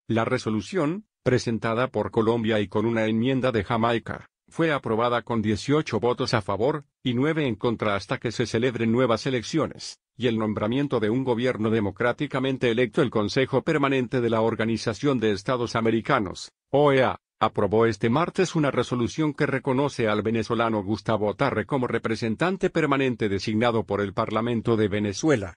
La resolución, presentada por Colombia y con una enmienda de Jamaica, fue aprobada con 18 votos a favor, y 9 en contra hasta que se celebren nuevas elecciones, y el nombramiento de un gobierno democráticamente electo. El Consejo Permanente de la Organización de Estados Americanos, OEA, aprobó este martes una resolución que reconoce al venezolano Gustavo Tarre como representante permanente designado por el Parlamento de Venezuela.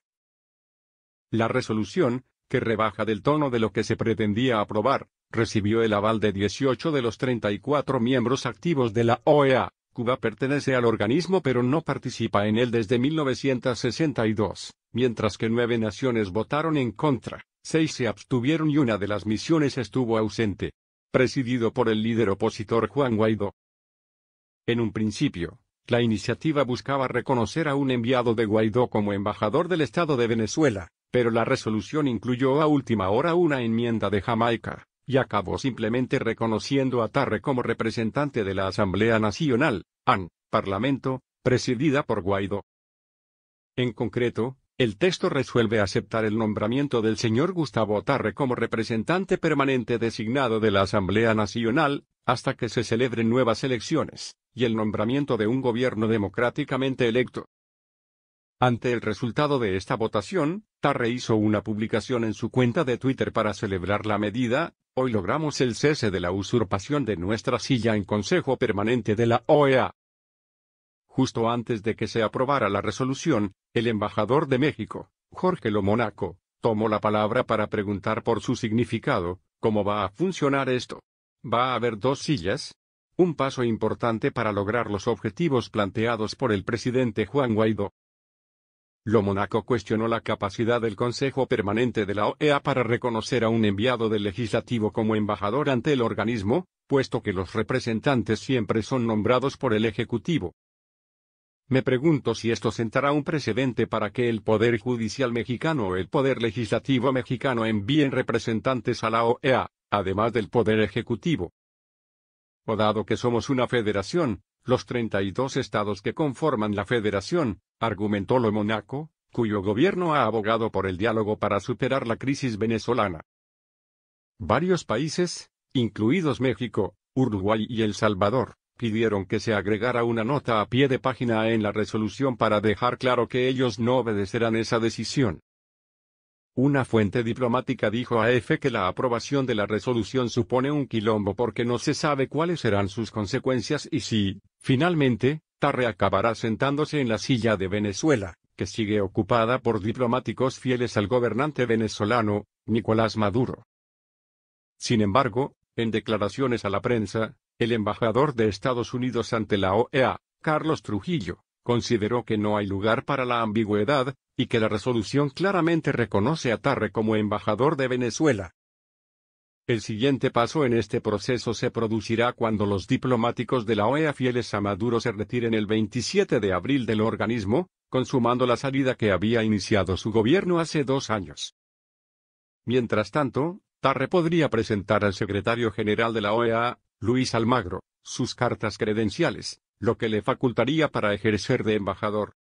La resolución, que rebaja del tono de lo que se pretendía aprobar, recibió el aval de 18 de los 34 miembros activos de la OEA. Cuba pertenece al organismo pero no participa en él desde 1962, mientras que 9 naciones votaron en contra, 6 se abstuvieron y una de las misiones estuvo ausente. Presidido por el líder opositor Juan Guaidó. En un principio, la iniciativa buscaba reconocer a un enviado de Guaidó como embajador del Estado de Venezuela, pero la resolución incluyó a última hora una enmienda de Jamaica, y acabó simplemente reconociendo a Tarre como representante de la Asamblea Nacional, AN, Parlamento, presidida por Guaidó. En concreto, el texto resuelve aceptar el nombramiento del señor Gustavo Tarre como representante permanente designado de la Asamblea Nacional, hasta que se celebren nuevas elecciones, y el nombramiento de un gobierno democráticamente electo. Ante el resultado de esta votación, Tarre hizo una publicación en su cuenta de Twitter para celebrar la medida: "Hoy logramos el cese de la usurpación de nuestra silla en Consejo Permanente de la OEA". Justo antes de que se aprobara la resolución, el embajador de México, Jorge Lo Monaco, tomó la palabra para preguntar por su significado. ¿Cómo va a funcionar esto? ¿Va a haber 2 sillas? Un paso importante para lograr los objetivos planteados por el presidente Juan Guaidó. Lo Monaco cuestionó la capacidad del Consejo Permanente de la OEA para reconocer a un enviado del legislativo como embajador ante el organismo, puesto que los representantes siempre son nombrados por el Ejecutivo. Me pregunto si esto sentará un precedente para que el Poder Judicial mexicano o el Poder Legislativo mexicano envíen representantes a la OEA, además del Poder Ejecutivo. O dado que somos una federación, los 32 estados que conforman la federación, argumentó Lo Monaco, cuyo gobierno ha abogado por el diálogo para superar la crisis venezolana. Varios países, incluidos México, Uruguay y El Salvador, pidieron que se agregara una nota a pie de página en la resolución para dejar claro que ellos no obedecerán esa decisión. Una fuente diplomática dijo a EFE que la aprobación de la resolución supone un quilombo porque no se sabe cuáles serán sus consecuencias y si, finalmente, Tarre acabará sentándose en la silla de Venezuela, que sigue ocupada por diplomáticos fieles al gobernante venezolano, Nicolás Maduro. Sin embargo, en declaraciones a la prensa, el embajador de Estados Unidos ante la OEA, Carlos Trujillo, consideró que no hay lugar para la ambigüedad, y que la resolución claramente reconoce a Tarre como embajador de Venezuela. El siguiente paso en este proceso se producirá cuando los diplomáticos de la OEA fieles a Maduro se retiren el 27 de abril del organismo, consumando la salida que había iniciado su gobierno hace 2 años. Mientras tanto, Tarre podría presentar al secretario general de la OEA, Luis Almagro, sus cartas credenciales, lo que le facultaría para ejercer de embajador.